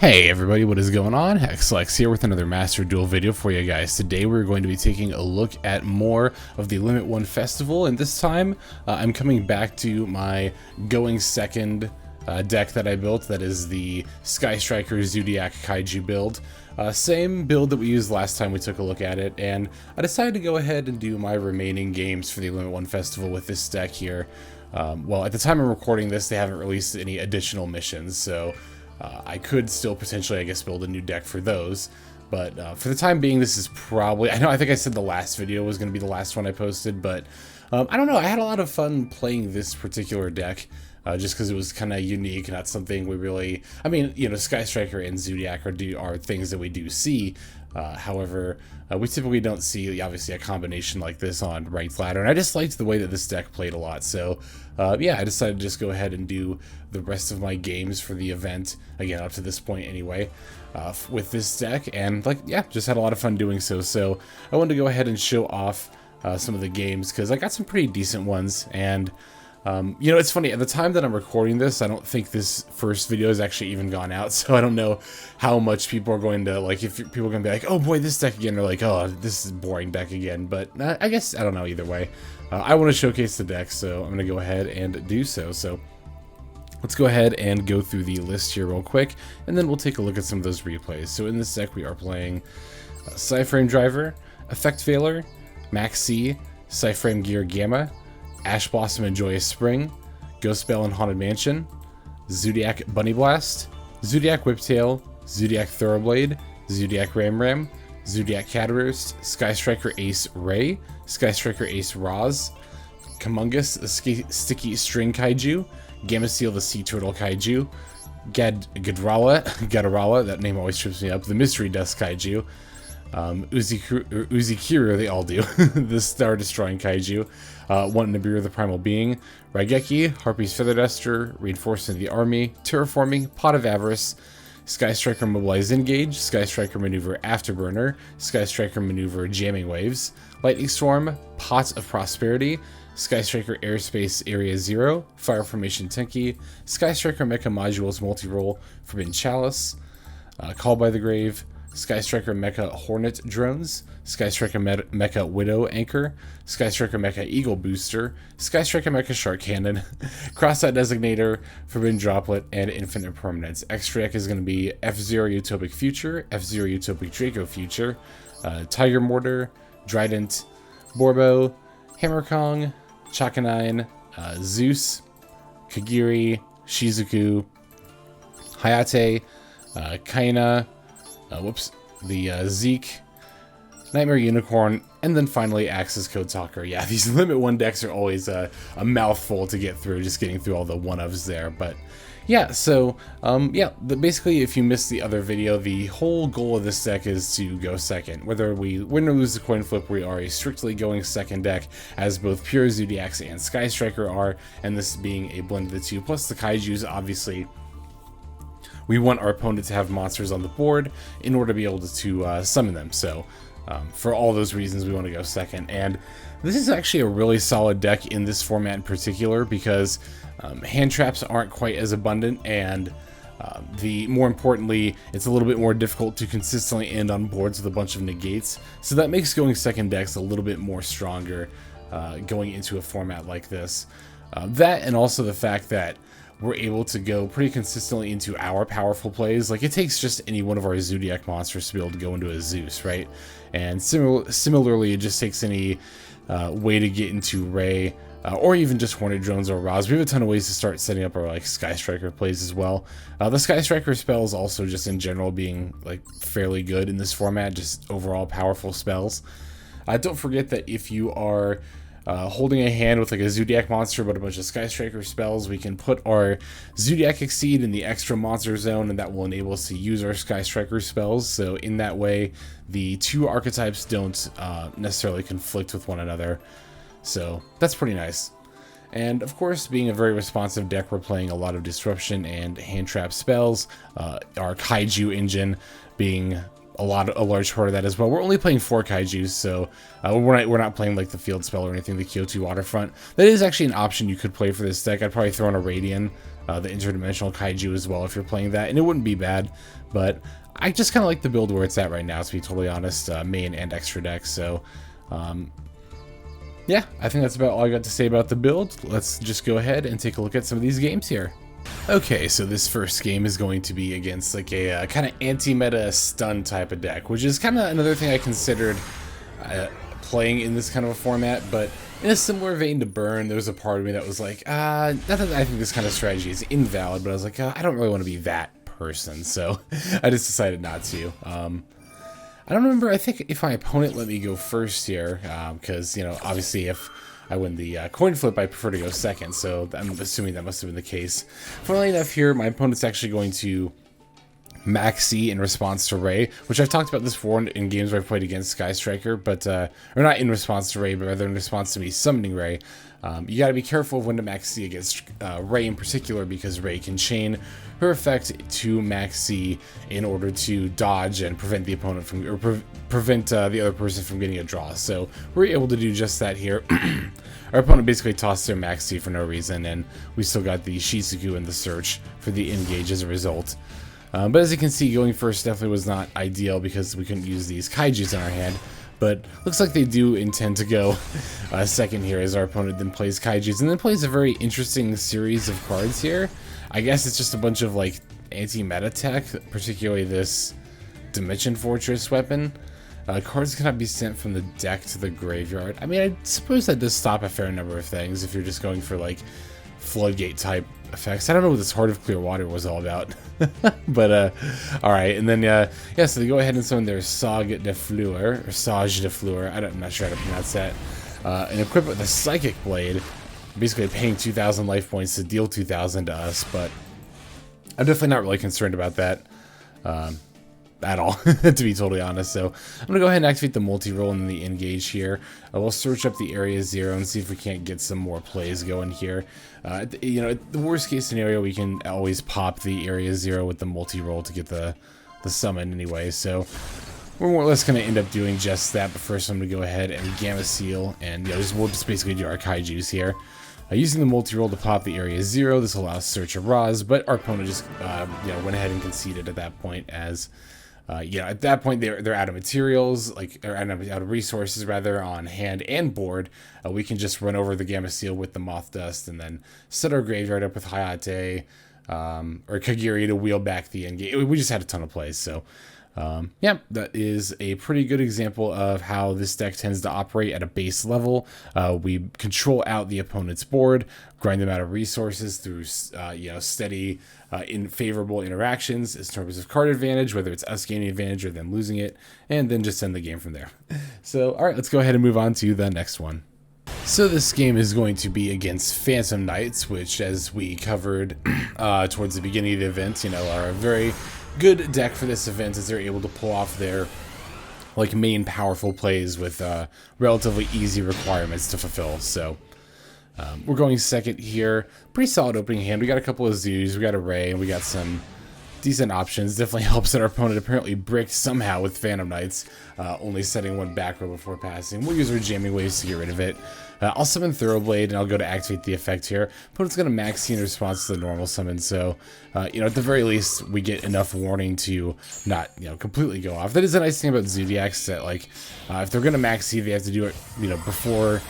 Hey everybody, what is going on? Hexlex here with another Master Duel video for you guys. Today we're going to be taking a look at more of the Limit 1 Festival, and this time I'm coming back to my going second deck that I built. That is the Sky Striker Zodiac Kaiju build. Same build that we used last time we took a look at it, and I decided to go ahead and do my remaining games for the Limit 1 Festival with this deck here. Well, at the time I'm recording this, they haven't released any additional missions, so I could still potentially, I guess, build a new deck for those, but for the time being, this is probably, I think I said the last video was going to be the last one I posted, but I don't know, I had a lot of fun playing this particular deck, just because it was kind of unique, not something we really, I mean, you know, Sky Striker and Zodiac are things that we do see. However, we typically don't see, obviously, a combination like this on Ranked Ladder, and I just liked the way that this deck played a lot, so yeah, I decided to just go ahead and do the rest of my games for the event, again, up to this point anyway, with this deck, and, like, yeah, just had a lot of fun doing so. So I wanted to go ahead and show off some of the games, because I got some pretty decent ones, and you know, it's funny, at the time that I'm recording this, I don't think this first video has actually even gone out, so I don't know how much people are going to, like, if people are going to be like, oh boy, this deck again, or like, oh, this is boring deck again, but I guess, I don't know, either way. I want to showcase the deck, so I'm going to go ahead and do so. So let's go ahead and go through the list here real quick, and then we'll take a look at some of those replays. So in this deck, we are playing Psyframe Driver, Effect Veiler, Max C, Psyframe Gear Gamma, Ash Blossom and Joyous Spring, Ghost Bell and Haunted Mansion, Zodiac Bunny Blast, Zodiac Whiptail, Zodiac Thoroughblade, Zodiac Ram, Zodiac Catarist, Sky Striker Ace Ray, Sky Striker Ace Roz, Kamungus the Sticky String Kaiju, Gamma Seal the Sea Turtle Kaiju, Gadarala, that name always trips me up, the Mystery Dust Kaiju, Uzikiru, they all do, the Star Destroying Kaiju, One Nibiru the Primal Being, Raigeki, Harpy's Feather Duster, Reinforcing the Army, Terraforming, Pot of Avarice, Sky Striker Mobilize Engage, Sky Striker Maneuver Afterburner, Sky Striker Maneuver Jamming Waves, Lightning Storm, Pot of Prosperity, Sky Striker Airspace Area 0, Fire Formation Tenki, Sky Striker Mecha Modules Multi-Role Forbidden Chalice, Call by the Grave, Sky Striker Mecha Hornet Drones, Sky Striker Mecha Widow Anchor, Sky Striker Mecha Eagle Booster, Sky Striker Mecha Shark Cannon, Cross-Out Designator, Forbidden Droplet, and Infinite Permanence. Extra deck is going to be F-Zero Utopic Future, F-Zero Utopic Draco Future, Tiger Mortar, Trident, Borbo, Hammer Kong, Chakanine, Zeus, Kagiri, Shizuku, Hayate, Kaina, the Zeke, Nightmare Unicorn, and then finally Axis Code Talker. Yeah, these Limit 1 decks are always a mouthful to get through, just getting through all the one-ofs there. But yeah, so yeah, basically if you missed the other video, the whole goal of this deck is to go second. Whether we win or lose the coin flip, we are a strictly going second deck, as both pure Zodiacs and Sky Striker are, and this being a blend of the two, plus the Kaijus, obviously. We want our opponent to have monsters on the board in order to be able to summon them. So for all those reasons, we want to go second. And this is actually a really solid deck in this format in particular, because hand traps aren't quite as abundant, and more importantly, it's a little bit more difficult to consistently end on boards with a bunch of negates. So that makes going second decks a little bit more stronger going into a format like this. That, and also the fact that we're able to go pretty consistently into our powerful plays. Like, it takes just any one of our Zodiac monsters to be able to go into a Zeus, right? And similarly, it just takes any way to get into Ray, or even just Hornet Drones or Roz. We have a ton of ways to start setting up our, like, Sky Striker plays as well. The Sky Striker spells also just in general being, like, fairly good in this format, just overall powerful spells. Don't forget that if you are holding a hand with like a Zodiac monster but a bunch of Sky Striker spells, we can put our Zodiac Exceed in the extra monster zone, and that will enable us to use our Sky Striker spells. So in that way, the two archetypes don't necessarily conflict with one another. So that's pretty nice. And of course, being a very responsive deck, we're playing a lot of Disruption and hand trap spells. Our Kaiju engine being a large part of that as well. We're only playing 4 Kaijus, so we're not playing like the field spell or anything, the Kyoto Waterfront. That is actually an option you could play for this deck. I'd probably throw in a Radian the interdimensional kaiju as well if you're playing that, and it wouldn't be bad, but I just kind of like the build where it's at right now, to be totally honest, main and extra deck. So yeah, I think that's about all I got to say about the build. Let's just go ahead and take a look at some of these games here. Okay, so this first game is going to be against like a kind of anti-meta stun type of deck, which is kind of another thing I considered playing in this kind of a format, but in a similar vein to Burn, there was a part of me that was like, not that I think this kind of strategy is invalid, but I was like, I don't really want to be that person, so I just decided not to. I don't remember, I think if my opponent let me go first here, because, you know, obviously if I win the coin flip, I prefer to go second, so I'm assuming that must have been the case. Funnily enough here, my opponent's actually going to Maxi in response to Ray, which I've talked about this before in games where I've played against Sky Striker, but, or not in response to Ray, but rather in response to me summoning Ray. You gotta be careful of when to Maxi against Ray in particular, because Ray can chain her effect to Maxi in order to dodge and prevent the opponent from, or prevent the other person from getting a draw. So we're able to do just that here. Our opponent basically tossed their Maxi for no reason, and we still got the Shizuku in the search for the engage as a result. But as you can see, going first definitely was not ideal because we couldn't use these Kaijus in our hand. But looks like they do intend to go second here, as our opponent then plays Kaijus and then plays a very interesting series of cards here. I guess it's just a bunch of like anti-meta tech, particularly this Dimension Fortress weapon. Cards cannot be sent from the deck to the graveyard. I mean, I suppose that does stop a fair number of things if you're just going for like floodgate type effects. I don't know what this Heart of Clear Water was all about. But alright, and then yeah, so they go ahead and summon their Sage de Fleur, or Sage de Fleur, I'm not sure how to pronounce that, and equip it with a Psychic Blade, basically paying 2,000 life points to deal 2,000 to us, but I'm definitely not really concerned about that at all, to be totally honest. So I'm going to go ahead and activate the multi-roll and the engage here. We'll search up the area 0 and see if we can't get some more plays going here. You know, the worst case scenario, we can always pop the area 0 with the multi-roll to get the summon anyway. So we're more or less going to end up doing just that. But first I'm going to go ahead and Gamma Seal, and you know, we'll just basically do our Kaijus here. Using the multi-roll to pop the area 0, this allows search of Raz, but our opponent just you know, went ahead and conceded at that point, as you know, at that point they're out of materials, like, or out of resources rather, on hand and board. We can just run over the Gamma Seal with the Moth Dust and then set our graveyard up with Hayate or Kagiri to wheel back the endgame. We just had a ton of plays, so yeah, that is a pretty good example of how this deck tends to operate at a base level. We control out the opponent's board, grind them out of resources through you know, steady in favorable interactions in terms of card advantage, whether it's us gaining advantage or them losing it, and then just end the game from there. So alright, let's go ahead and move on to the next one. So this game is going to be against Phantom Knights, which, as we covered towards the beginning of the event, you know, are a very good deck for this event, as they're able to pull off their like main powerful plays with relatively easy requirements to fulfill. So we're going second here. Pretty solid opening hand. We got a couple of Zoos, we got a Ray, and we got some decent options. Definitely helps that our opponent apparently bricked somehow with Phantom Knights, only setting one back row before passing. We'll use our jamming waves to get rid of it. I'll summon Thoroughblade, and I'll go to activate the effect here. Opponent's going to Maxi in response to the normal summon, so you know, at the very least, we get enough warning to not, you know, completely go off. That is the nice thing about Zodiacs, that like if they're going to Maxi, they have to do it, you know, before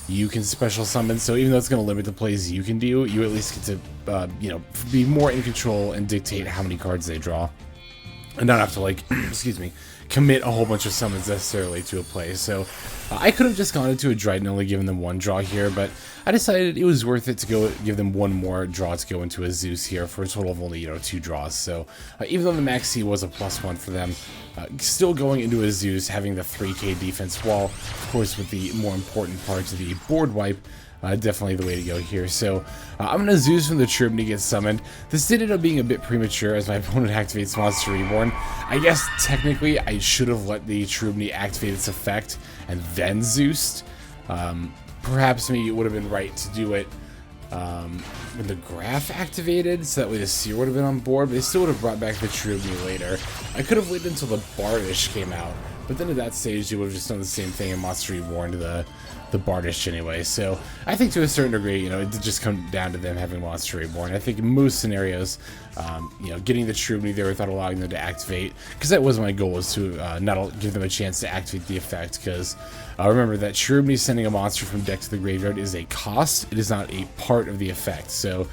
you can special summon. So even though it's going to limit the plays you can do, you at least get to you know, be more in control and dictate how many cards they draw, and not have to like excuse me, commit a whole bunch of summons necessarily to a play. So I could have just gone into a Drytron and only given them one draw here, but I decided it was worth it to go give them one more draw to go into a Zeus here for a total of only, you know, 2 draws. So even though the Maxi was a +1 for them, still going into a Zeus, having the 3k defense wall, of course with the more important parts of the board wipe, definitely the way to go here. So I'm going to Zeus from the Tribune to get summoned. This did end up being a bit premature, as my opponent activates Monster Reborn. I guess technically I should have let the Tribune activate its effect and then Zeused. Perhaps maybe it would have been right to do it when the Graph activated, so that way the Seer would have been on board, but they still would have brought back the Tribune later. I could have waited until the Bardish came out, but then at that stage you would have just done the same thing and Monster Reborn to the the Bardish anyway. So I think to a certain degree, you know, it did just come down to them having Monster Reborn. I think in most scenarios, you know, getting the Shrubney there without allowing them to activate, because that was my goal, was to not give them a chance to activate the effect, because remember that Shrubney sending a monster from deck to the graveyard is a cost. It is not a part of the effect. So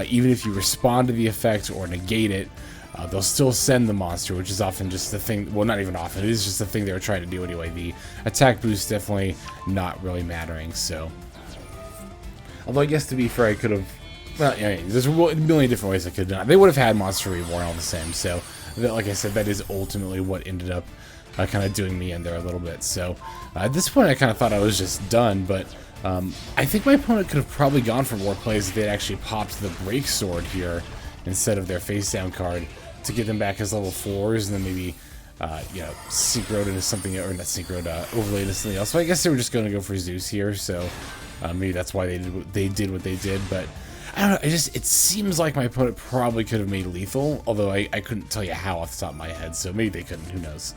even if you respond to the effect or negate it, they'll still send the monster, which is often just the thing. Well, not even often. It is just the thing they were trying to do anyway. The attack boost definitely not really mattering. So, although I guess to be fair, I could have. Well, I mean, there's a million different ways I could have done it. They would have had Monster Reborn all the same. So, that, like I said, that is ultimately what ended up kind of doing me in there a little bit. So, at this point, I kind of thought I was just done, but I think my opponent could have probably gone for more plays if they had actually popped the Break Sword here instead of their face down card, to get them back as level 4s, and then maybe, you know, synchroed into something, or not synchroed, overlaid into something else. So I guess they were just going to go for Zeus here, so maybe that's why they did what they did. But I don't know, it seems like my opponent probably could have made lethal, although I couldn't tell you how off the top of my head, so maybe they couldn't, who knows.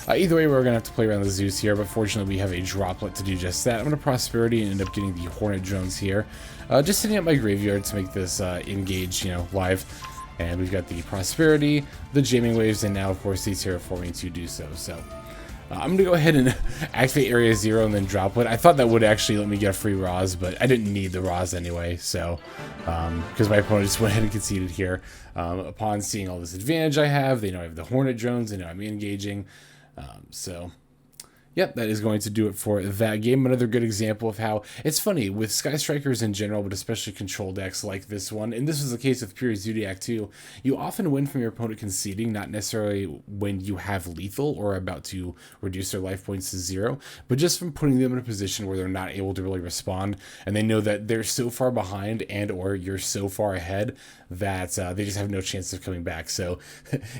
Either way, we're going to have to play around the Zeus here, but fortunately we have a droplet to do just that. I'm going to Prosperity and end up getting the Hornet Drones here. Just setting up my graveyard to make this engage, you know, live. And we've got the Prosperity, the Jamming Waves, and now, of course, the Terraforming to do so. So, I'm going to go ahead and activate Area 0 and then Droplet. I thought that would actually let me get a free Roz, but I didn't need the Roz anyway. So, because my opponent just went ahead and conceded here. Upon seeing all this advantage I have, they know I have the Hornet Drones, they know I'm engaging. So, yep, that is going to do it for that game. Another good example of how it's funny with Sky Strikers in general, but especially control decks like this one. And this was the case with Pure Zodiac too. You often win from your opponent conceding, not necessarily when you have lethal or about to reduce their life points to 0, but just from putting them in a position where they're not able to really respond, and they know that they're so far behind and or you're so far ahead that they just have no chance of coming back. So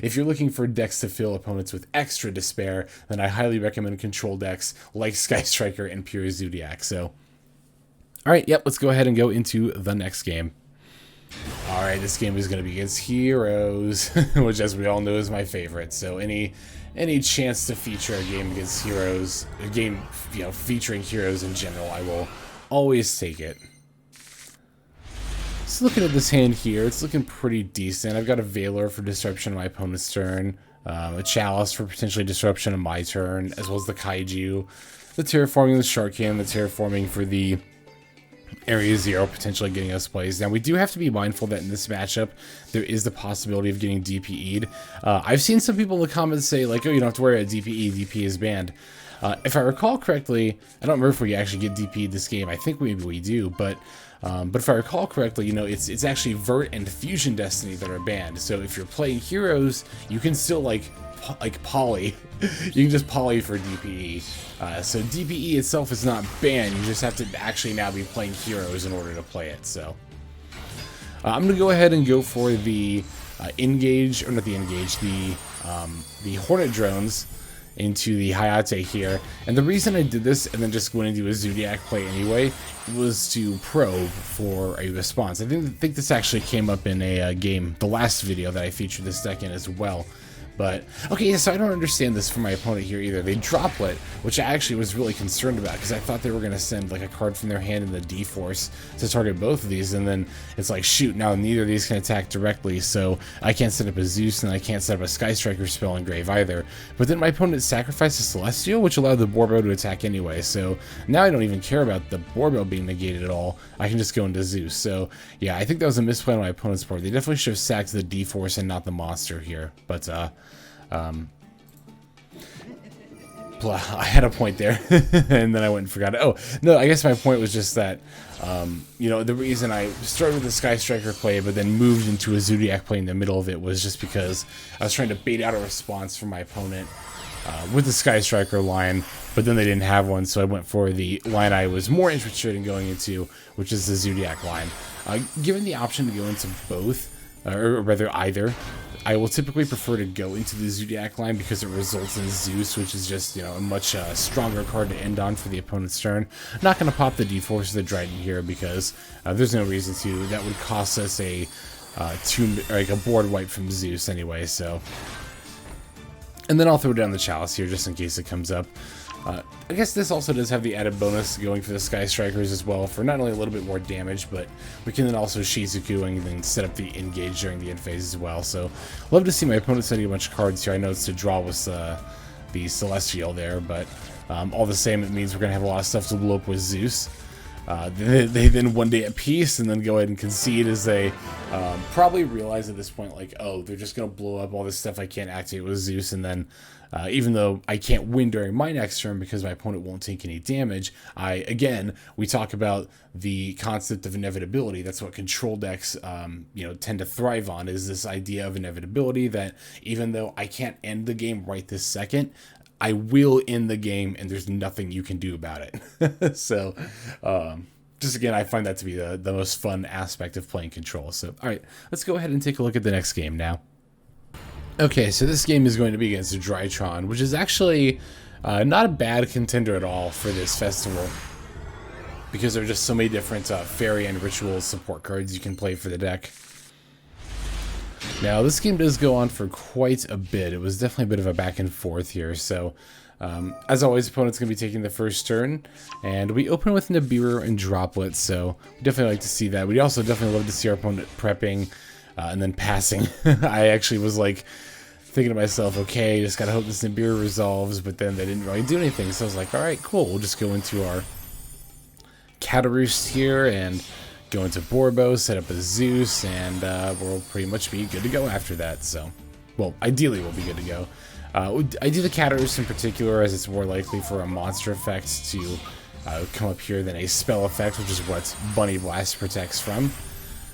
if you're looking for decks to fill opponents with extra despair, then I highly recommend control decks like Sky Striker and Pure Zodiac. So, alright, yep, let's go ahead and go into the next game. Alright, this game is going to be against Heroes, which as we all know is my favorite. So any chance to feature a game against Heroes, a game, you know, featuring Heroes in general, I will always take it. So looking at this hand here, it's looking pretty decent. I've got a Valor for disruption on my opponent's turn, a Chalice for potentially disruption on my turn, as well as the Kaiju, the Terraforming, the Shark Cannon, the Terraforming for the Area 0, potentially getting us plays. Now, we do have to be mindful that in this matchup, there is the possibility of getting DPE'd. I've seen some people in the comments say, like, oh, you don't have to worry about DPE, DP is banned. If I recall correctly, I don't remember if we actually get DP'd this game. I think maybe we do, but if I recall correctly, you know, it's actually Vert and Fusion Destiny that are banned. So if you're playing Heroes, you can still like poly. You can just poly for DPE. So DPE itself is not banned. You just have to actually now be playing Heroes in order to play it. So I'm gonna go ahead and go for the engage, or not the engage, the Hornet Drones into the Hayate here. And the reason I did this and then just went into a Zodiac play anyway was to probe for a response. I think this actually came up in a game, the last video that I featured this deck in as well. But, okay, yeah, so I don't understand this from my opponent here either. They droplet, which I actually was really concerned about, because I thought they were going to send, like, a card from their hand in the D-Force to target both of these, and then it's like, shoot, now neither of these can attack directly, so I can't set up a Zeus, and I can't set up a Sky Striker spell in Grave either. But then my opponent sacrificed a Celestial, which allowed the Borbo to attack anyway, so now I don't even care about the Borbo being negated at all. I can just go into Zeus. So, yeah, I think that was a misplay on my opponent's part. They definitely should have sacked the D-Force and not the monster here, but, I had a point there, and then I went and forgot it. Oh, no, I guess my point was just that, you know, the reason I started with the Sky Striker play, but then moved into a Zodiac play in the middle of it was just because I was trying to bait out a response from my opponent with the Sky Striker line, but then they didn't have one, so I went for the line I was more interested in going into, which is the Zodiac line. Given the option to go into both, or rather either, I will typically prefer to go into the Zodiac line because it results in Zeus, which is just, you know, a much stronger card to end on for the opponent's turn. I'm not going to pop the D-Force of the Drytron here because there's no reason to. That would cost us a board wipe from Zeus anyway, so. And then I'll throw down the Chalice here just in case it comes up. I guess this also does have the added bonus going for the Sky Strikers as well, for not only a little bit more damage, but we can then also Shizuku and then set up the engage during the end phase as well. So love to see my opponent setting a bunch of cards here. I know it's to draw with the Celestial there, but all the same, it means we're going to have a lot of stuff to blow up with Zeus. They then one day at peace and then go ahead and concede as they probably realize at this point, like, oh, they're just going to blow up all this stuff I can't activate with Zeus, and then even though I can't win during my next turn because my opponent won't take any damage, we talk about the concept of inevitability. That's what control decks, tend to thrive on, is this idea of inevitability, that even though I can't end the game right this second, I will end the game and there's nothing you can do about it. So, just again, I find that to be the most fun aspect of playing control. So, all right, let's go ahead and take a look at the next game now. Okay, so this game is going to be against the Drytron, which is actually not a bad contender at all for this festival, because there are just so many different fairy and ritual support cards you can play for the deck. Now, this game does go on for quite a bit. It was definitely a bit of a back and forth here. So, as always, opponent's going to be taking the first turn, and we open with Nibiru and Droplet, so we definitely like to see that. We also definitely love to see our opponent prepping and then passing. I actually was like thinking to myself, okay, just gotta hope this Nibiru resolves, but then they didn't really do anything, so I was like, alright, cool, we'll just go into our Kaijus here and go into Borbo, set up a Zeus, and we'll pretty much be good to go after that. So, well, ideally we'll be good to go. I do the Kaijus in particular as it's more likely for a monster effect to come up here than a spell effect, which is what Bunny Blast protects from.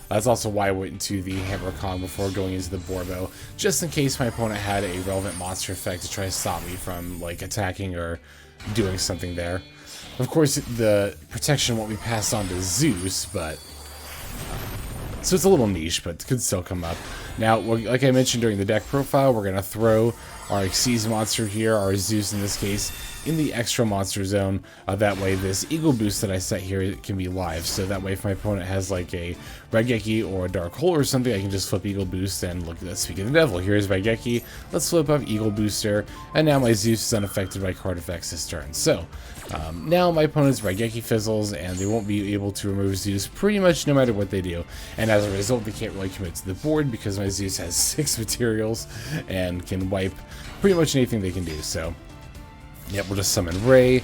That's also why I went into the Hammer Kong before going into the Borbo, just in case my opponent had a relevant monster effect to try to stop me from like attacking or doing something there. Of course, the protection won't be passed on to Zeus, but so it's a little niche, but could still come up. Now, like I mentioned during the deck profile, we're going to throw our Xyz monster here, our Zeus in this case, in the extra monster zone. That way this Eagle Boost that I set here can be live. So that way if my opponent has like a Raigeki or a Dark Hole or something, I can just flip Eagle Boost and look at that. Speaking of the devil, here's Raigeki. Let's flip up Eagle Booster, and now my Zeus is unaffected by card effects this turn. So now my opponent's Raigeki fizzles, and they won't be able to remove Zeus pretty much no matter what they do. And as a result, they can't really commit to the board because my Zeus has 6 materials and can wipe pretty much anything they can do. So, yep, we'll just summon Ray,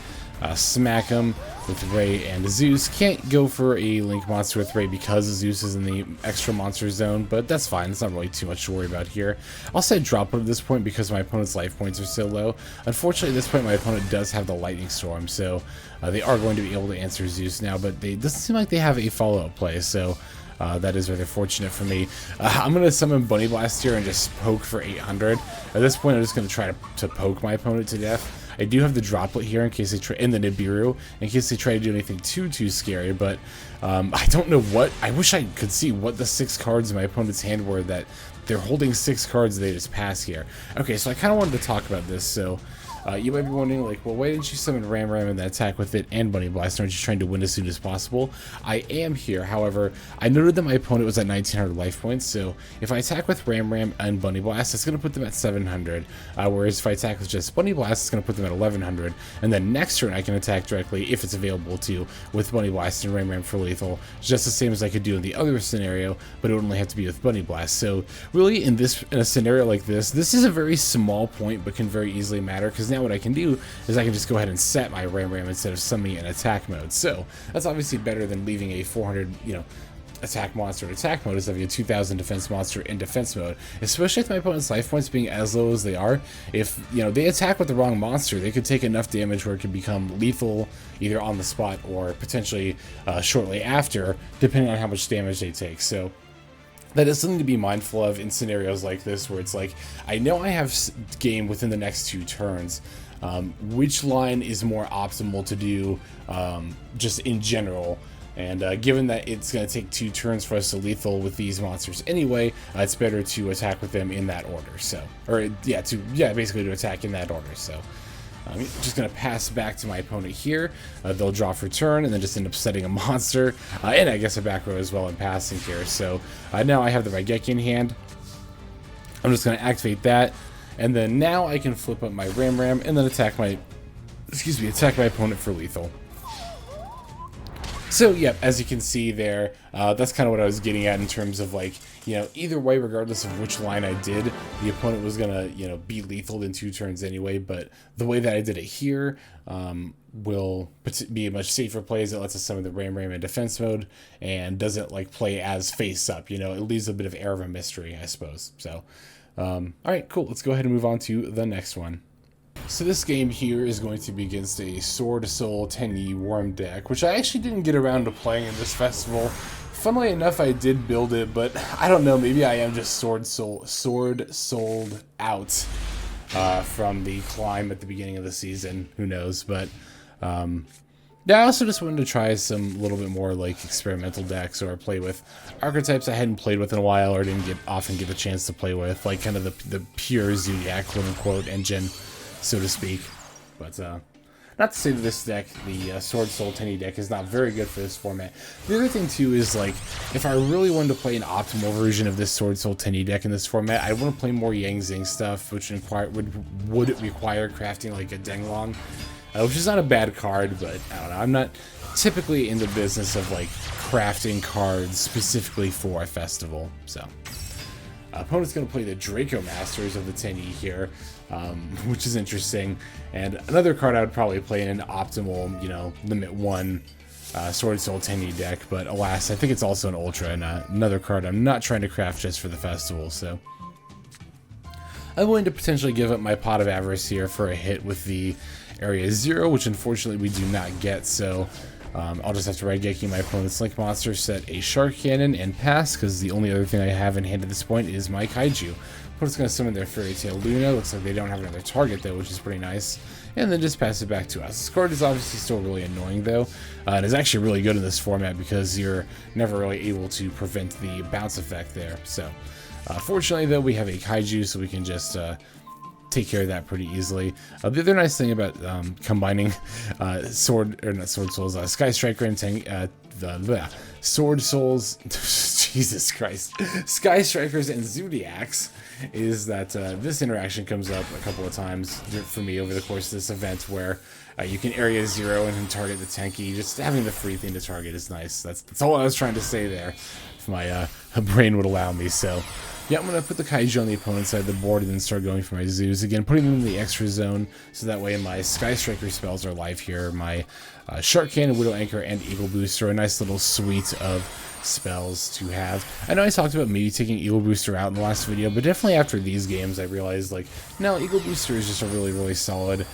smack him with Ray and Zeus. Can't go for a Link monster with Ray because Zeus is in the extra monster zone, but that's fine. It's not really too much to worry about here. I'll set Droplet at this point because my opponent's life points are so low. Unfortunately, at this point, my opponent does have the Lightning Storm, so they are going to be able to answer Zeus now, but it doesn't seem like they have a follow-up play, so that is rather fortunate for me. I'm going to summon Bunny Blast here and just poke for 800. At this point, I'm just going to try to poke my opponent to death. I do have the Droplet here in case they try, and the Nibiru, in case they try to do anything too scary, but I don't know what, I wish I could see what the 6 cards in my opponent's hand were that they're holding 6 cards they just pass here. Okay, so I kind of wanted to talk about this, so you might be wondering, like, well, why didn't you summon Ram and then attack with it and Bunny Blast? Aren't you trying to win as soon as possible? I am here. However, I noted that my opponent was at 1900 life points, so if I attack with Ram and Bunny Blast, it's going to put them at 700. Whereas if I attack with just Bunny Blast, it's going to put them at 1100. And then next turn, I can attack directly, if it's available to, with Bunny Blast and Ram for lethal, just the same as I could do in the other scenario, but it would only have to be with Bunny Blast. So really, in a scenario like this is a very small point, but can very easily matter, because now what I can do is I can just go ahead and set my Ram instead of summoning in attack mode. So that's obviously better than leaving a 400, attack monster in attack mode, is having a 2000 defense monster in defense mode, especially with my opponent's life points being as low as they are. If they attack with the wrong monster, they could take enough damage where it could become lethal either on the spot or potentially shortly after, depending on how much damage they take. So that is something to be mindful of in scenarios like this, where it's like, I know I have game within the next 2 turns. Which line is more optimal to do just in general, and given that it's going to take 2 turns for us to lethal with these monsters anyway, it's better to attack with them in that order. So, basically to attack in that order. So I'm just going to pass back to my opponent here. They'll draw for turn and then just end up setting a monster, and I guess a back row as well in passing here. So now I have the Raigeki in hand. I'm just going to activate that. And then now I can flip up my Ram and then attack my excuse me, attack my opponent for lethal. So, yeah, as you can see there, that's kind of what I was getting at in terms of, like, you know, either way, regardless of which line I did, the opponent was going to, you know, be lethal in 2 turns anyway, but the way that I did it here will be a much safer play, as it lets us summon the Ram in defense mode and doesn't, like, play as face up, you know, it leaves a bit of air of a mystery, I suppose. So, alright, cool, let's go ahead and move on to the next one. So this game here is going to be against a Sword Soul Tenyi Worm deck, which I actually didn't get around to playing in this festival. Funnily enough, I did build it, but I don't know, maybe I am just sword sold out from the climb at the beginning of the season. Who knows? But yeah, I also just wanted to try some little bit more like experimental decks, or play with archetypes I hadn't played with in a while, or didn't often get the chance to play with, like kind of the pure Zodiac quote unquote engine, so to speak. But not to say that this deck, the Sword Soul Tenyi deck, is not very good for this format. The other thing too is, like, if I really wanted to play an optimal version of this Sword Soul Tenyi deck in this format, I want to play more Yang Zing stuff, which would require crafting like a Denglong, which is not a bad card, but I don't know. I'm not typically in the business of like crafting cards specifically for a festival, so. Opponent's going to play the Draco Masters of the Tenyi here, which is interesting. And another card I would probably play in an optimal, you know, limit 1 Sword Soul Tenyi deck, but alas, I think it's also an Ultra, and another card I'm not trying to craft just for the festival, so. I'm willing to potentially give up my Pot of Avarice here for a hit with the Area 0, which unfortunately we do not get, so I'll just have to Raigeki my opponent's Link Monster, set a Shark Cannon, and pass, because the only other thing I have in hand at this point is my Kaiju. Opponent's going to summon their Fairy Tail Luna. Looks like they don't have another target, though, which is pretty nice. And then just pass it back to us. This card is obviously still really annoying, though. And is actually really good in this format, because you're never really able to prevent the bounce effect there. So, fortunately, though, we have a Kaiju, so we can just take care of that pretty easily. The other nice thing about combining Sky Striker and Sword Souls, Jesus Christ, Sky Strikers and Zodiacs, is that this interaction comes up a couple of times for me over the course of this event, where you can Area 0 and target the Tenki. Just having the free thing to target is nice. That's all I was trying to say there, if my brain would allow me. So yeah, I'm going to put the Kaiju on the opponent's side of the board and then start going for my Zoos. Again, putting them in the extra zone, so that way my Sky Striker spells are live here. My Shark Cannon, Widow Anchor, and Eagle Booster, a nice little suite of spells to have. I know I talked about maybe taking Eagle Booster out in the last video, but definitely after these games I realized, like, no, Eagle Booster is just a really, really solid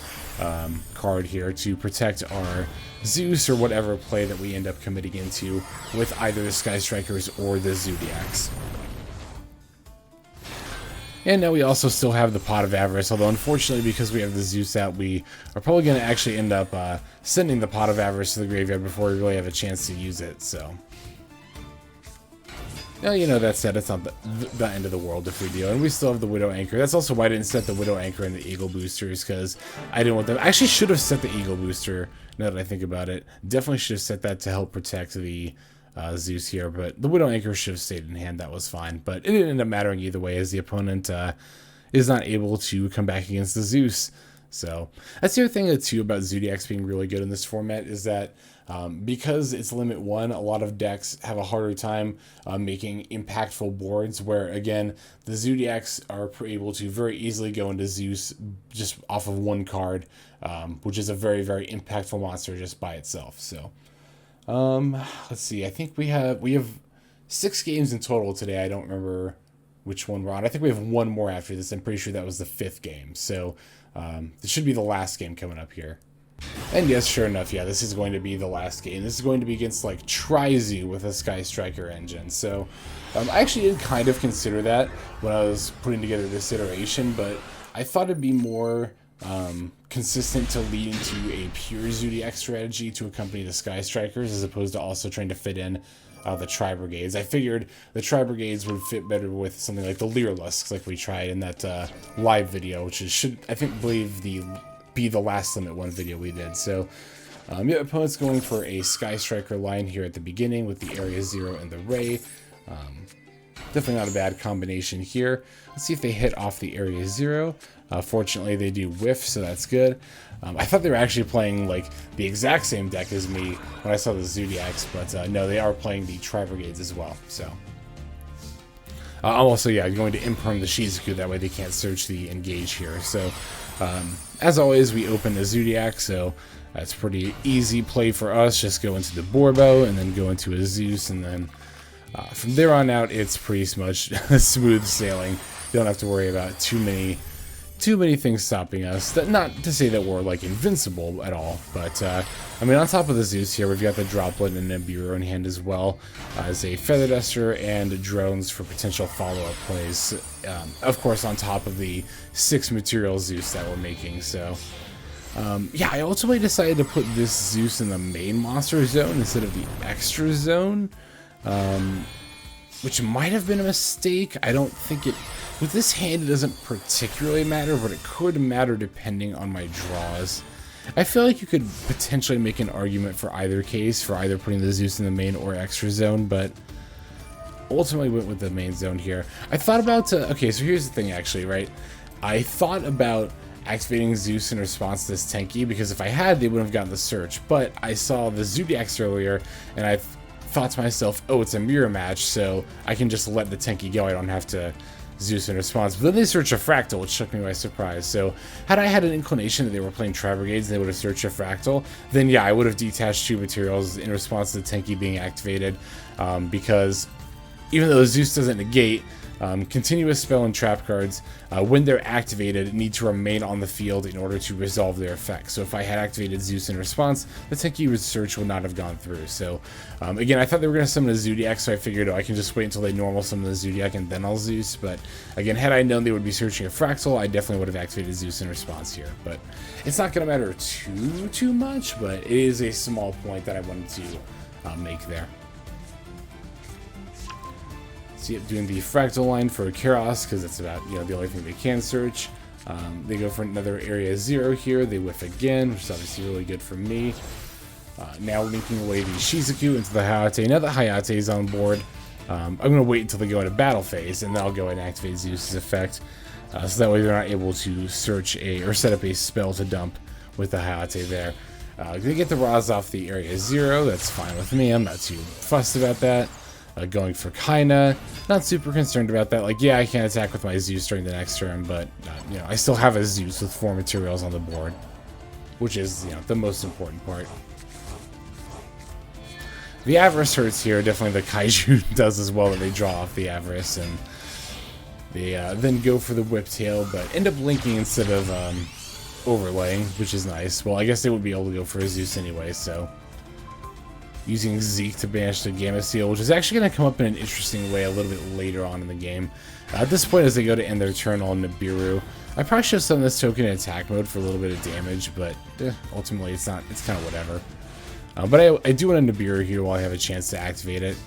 card here to protect our Zeus or whatever play that we end up committing into with either the Sky Strikers or the Zodiacs. And now we also still have the Pot of Avarice, although unfortunately, because we have the Zeus out, we are probably going to actually end up sending the Pot of Avarice to the graveyard before we really have a chance to use it, so. Now, you know, that said, it's not the end of the world if we do, and we still have the Widow Anchor. That's also why I didn't set the Widow Anchor and the Eagle Boosters, because I didn't want them. I actually should have set the Eagle Booster, now that I think about it. Definitely should have set that to help protect the Zeus here, but the Widow Anchor should have stayed in hand. That was fine, but it didn't end up mattering either way, as the opponent is not able to come back against the Zeus. So that's the other thing too about Zodiacs being really good in this format, is that because it's limit 1, a lot of decks have a harder time making impactful boards, where again the Zodiacs are able to very easily go into Zeus just off of 1 card, which is a very, very impactful monster just by itself. So let's see, I think we have 6 games in total today. I don't remember which one we're on. I think we have 1 more after this. I'm pretty sure that was the 5th game. So this should be the last game coming up here. And yes, sure enough, yeah, this is going to be the last game. This is going to be against like Trizu with a Sky Striker engine. So I actually did kind of consider that when I was putting together this iteration, but I thought it'd be more consistent to lead into a pure Zodiac strategy to accompany the Sky Strikers, as opposed to also trying to fit in the Tri Brigades. I figured the Tri Brigades would fit better with something like the Leerlusks, like we tried in that live video, which is, be the last limit 1 video we did. So yeah, opponent's going for a Sky Striker line here at the beginning with the Area 0 and the Ray. Definitely not a bad combination here. Let's see if they hit off the area 0. Fortunately, they do whiff, so that's good. I thought they were actually playing like the exact same deck as me when I saw the Zodiacs, but no, they are playing the Tri Brigades as well. So I'm also, yeah, going to imperm the Shizuku, that way they can't search the engage here. So as always, we open the Zodiac, so that's pretty easy play for us. Just go into the Borbo and then go into a Zeus, and then from there on out, it's pretty much smooth sailing. You don't have to worry about too many things stopping us. Not to say that we're like invincible at all, but I mean, on top of the Zeus here, we've got the Droplet and Nibiru in hand as well as a Feather Duster and drones for potential follow-up plays. Of course, on top of the 6 material Zeus that we're making. So yeah, I ultimately decided to put this Zeus in the main monster zone instead of the extra zone, which might have been a mistake. I don't think it... With this hand, it doesn't particularly matter, but it could matter depending on my draws. I feel like you could potentially make an argument for either case, for either putting the Zeus in the main or extra zone, but ultimately went with the main zone here. I thought about... okay, so here's the thing, actually, right? I thought about activating Zeus in response to this Tenki, because if I had, they wouldn't have gotten the search, but I saw the Zodiacs earlier, and I thought to myself, oh, it's a mirror match, so I can just let the Tenki go. I don't have to Zeus in response. But then they search a Fractal, which took me by surprise. So had I had an inclination that they were playing Tri Brigades and they would have searched a Fractal, then yeah, I would have detached 2 materials in response to the Tenki being activated, because even though Zeus doesn't negate, continuous spell and trap cards, when they're activated, need to remain on the field in order to resolve their effects. So if I had activated Zeus in response, the Tenki search would not have gone through. So again, I thought they were going to summon a Zodiac, so I figured, oh, I can just wait until they normal summon the Zodiac and then I'll Zeus. But again, had I known they would be searching a Fractal, I definitely would have activated Zeus in response here. But it's not going to matter too much, but it is a small point that I wanted to make there. See it doing the Fractal line for Keros, because it's about, you know, the only thing they can search. They go for another area 0 here. They whiff again, which is obviously really good for me. Now making away the Shizuku into the Hayate. Now that Hayate is on board, I'm going to wait until they go into battle phase, and then I'll go ahead and activate Zeus's effect. So that way they're not able to search or set up a spell to dump with the Hayate there. They get the Raz off the area 0. That's fine with me. I'm not too fussed about that. Going for Kaina, not super concerned about that. Like, yeah, I can attack with my Zeus during the next turn, but you know, I still have a Zeus with 4 materials on the board, which is, you know, the most important part. The Avarice hurts here. Definitely the Kaiju does as well, that they draw off the Avarice, and they then go for the Whiptail, but end up linking instead of overlaying, which is nice. Well, I guess they would be able to go for a Zeus anyway, so using Zeke to banish the Gamma Seal, which is actually going to come up in an interesting way a little bit later on in the game. At this point, as they go to end their turn on Nibiru, I probably should have summoned this token in attack mode for a little bit of damage, but ultimately it's not. It's kind of whatever. But I do want a Nibiru here while I have a chance to activate it.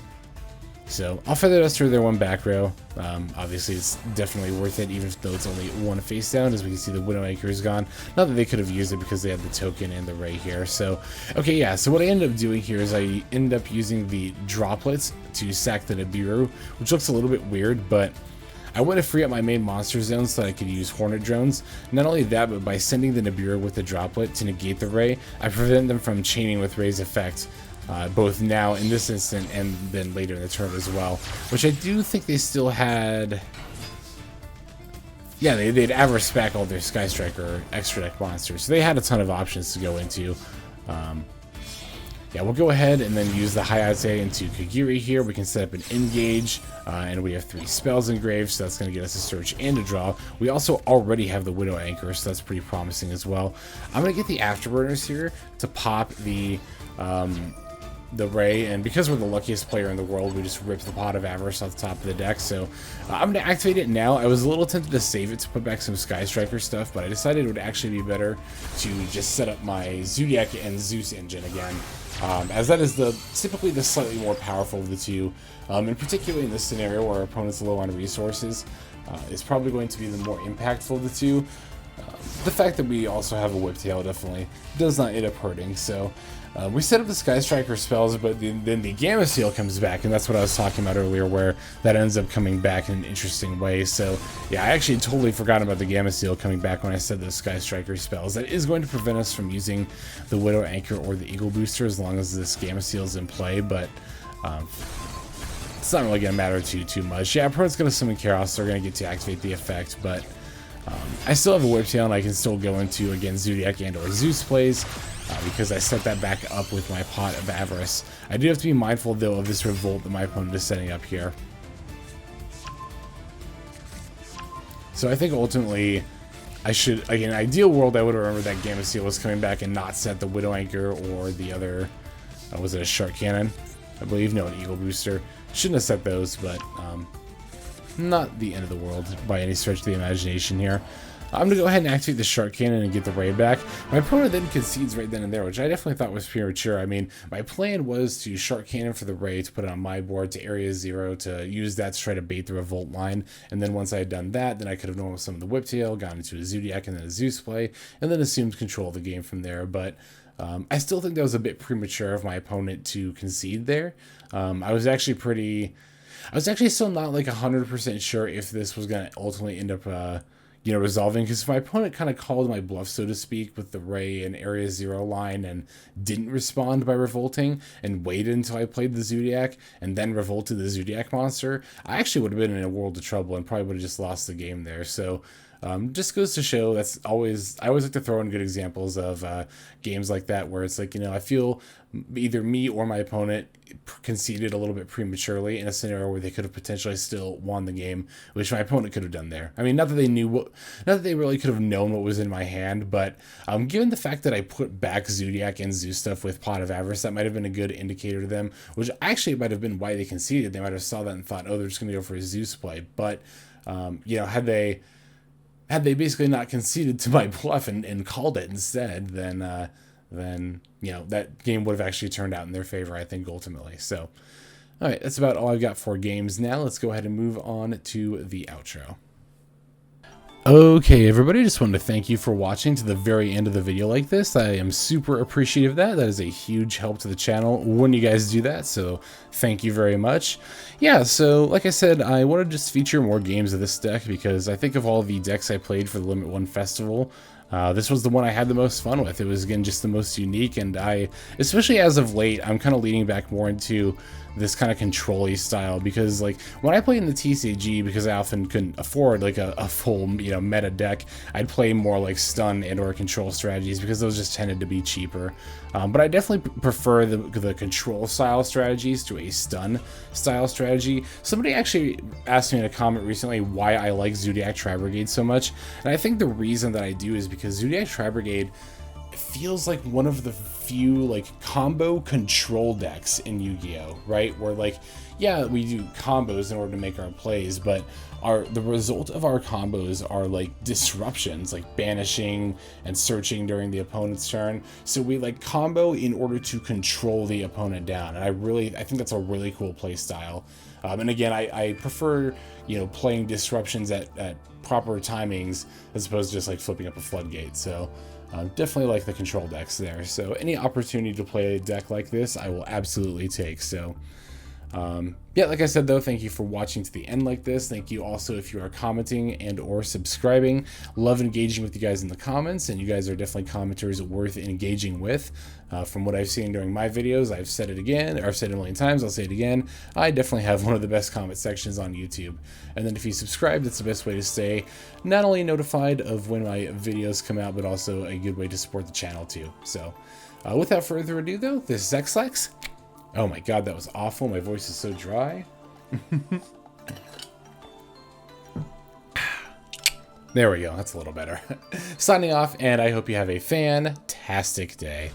So I'll Feather Duster their 1 back row. Obviously, it's definitely worth it, even though it's only 1 face down. As we can see, the Widow Anchor is gone. Not that they could have used it because they had the token and the Ray here. So, okay, yeah. So what I ended up doing here is I ended up using the Droplets to sack the Nibiru, which looks a little bit weird, but I want to free up my main monster zone so that I could use Hornet Drones. Not only that, but by sending the Nibiru with the Droplet to negate the Ray, I prevent them from chaining with Ray's effect. Both now in this instant and then later in the turn as well, which I do think they still had. Yeah, they'd Avarice back all their Sky Striker extra deck monsters, so they had a ton of options to go into. Yeah, we'll go ahead and then use the Hayate into Kagiri here. We can set up an Engage, and we have 3 spells engraved, so that's going to get us a search and a draw. We also already have the Widow Anchor, so that's pretty promising as well. I'm going to get the Afterburners here to pop the Ray, and because we're the luckiest player in the world, we just ripped the Pot of Avarice off the top of the deck. So I'm going to activate it now. I was a little tempted to save it to put back some Sky Striker stuff, but I decided it would actually be better to just set up my Zodiac and Zeus engine again, as that is typically the slightly more powerful of the two, and particularly in this scenario where our opponent's low on resources, is probably going to be the more impactful of the two. The fact that we also have a whiptail definitely does not end up hurting. So we set up the Sky Striker spells, but then the Gamma Seal comes back, and that's what I was talking about earlier, where that ends up coming back in an interesting way. So yeah, I actually totally forgot about the Gamma Seal coming back when I said those Sky Striker spells. That is going to prevent us from using the Widow Anchor or the Eagle Booster as long as this Gamma Seal is in play, but it's not really going to matter too much. Yeah, opponent's going to summon Chaos, they're going to get to activate the effect, but I still have a Whiptail, and I can still go into, again, Zodiac and or Zeus plays, because I set that back up with my Pot of Avarice. I do have to be mindful, though, of this Revolt that my opponent is setting up here. So I think ultimately, I should, like in an ideal world, I would remember that Gamma Seal was coming back and not set the Widow Anchor or the other, was it a Shark Cannon? I believe, no, an Eagle Booster. Shouldn't have set those, but not the end of the world by any stretch of the imagination here. I'm going to go ahead and activate the Shark Cannon and get the raid back. My opponent then concedes right then and there, which I definitely thought was premature. I mean, my plan was to Shark Cannon for the raid, to put it on my board to Area 0, to use that to try to bait the Revolt line. And then once I had done that, then I could have normal summoned the Whiptail, gone into a Zodiac and then a Zeus play, and then assumed control of the game from there. But I still think that was a bit premature of my opponent to concede there. I was actually still not like 100% sure if this was going to ultimately end up, resolving, because my opponent kind of called my bluff, so to speak, with the Ray and Area 0 line and didn't respond by revolting and waited until I played the Zodiac and then revolted the Zodiac monster, I actually would have been in a world of trouble and probably would have just lost the game there. So just goes to show I always like to throw in good examples of games like that where it's like, I feel either me or my opponent conceded a little bit prematurely in a scenario where they could have potentially still won the game, which my opponent could have done there. I mean, not that they really could have known what was in my hand, but given the fact that I put back Zodiac and Zeus stuff with Pot of Avarice, that might have been a good indicator to them, which actually might have been why they conceded. They might have saw that and thought, oh, they're just going to go for a Zeus play. But, had they basically not conceded to my bluff and called it instead, then that game would have actually turned out in their favor, I think, ultimately. So, all right, that's about all I've got for games now. Let's go ahead and move on to the outro. Okay, everybody, just wanted to thank you for watching to the very end of the video like this. I am super appreciative of that. That is a huge help to the channel when you guys do that, so thank you very much. Yeah, so like I said, I want to just feature more games of this deck because I think of all the decks I played for the Limit 1 Festival, this was the one I had the most fun with. It was, again, just the most unique, and especially as of late, I'm kind of leaning back more into this kind of control-y style, because like when I played in the TCG, because I often couldn't afford like a full meta deck, I'd play more like stun and or control strategies because those just tended to be cheaper. But I definitely prefer the control style strategies to a stun style strategy. Somebody actually asked me in a comment recently why I like Zodiac Tri Brigade so much, and I think the reason that I do is because Zodiac Tri Brigade feels like one of the few like combo control decks in Yu-Gi-Oh, right? Where like, yeah, we do combos in order to make our plays, but the result of our combos are like disruptions, like banishing and searching during the opponent's turn. So we like combo in order to control the opponent down, and I think that's a really cool play style. And again, I prefer playing disruptions at proper timings as opposed to just like flipping up a floodgate. So definitely like the control decks there. So any opportunity to play a deck like this, I will absolutely take. So yeah, like I said though, thank you for watching to the end like this. Thank you also if you are commenting and or subscribing. Love engaging with you guys in the comments, and you guys are definitely commenters worth engaging with. From what I've seen during my videos, I've said it again, or I've said it a million times, I'll say it again, I definitely have one of the best comment sections on YouTube. And then if you subscribe, that's the best way to stay not only notified of when my videos come out, but also a good way to support the channel too. So without further ado though, this is Xlex. Oh my god, that was awful. My voice is so dry. There we go. That's a little better. Signing off, and I hope you have a fantastic day.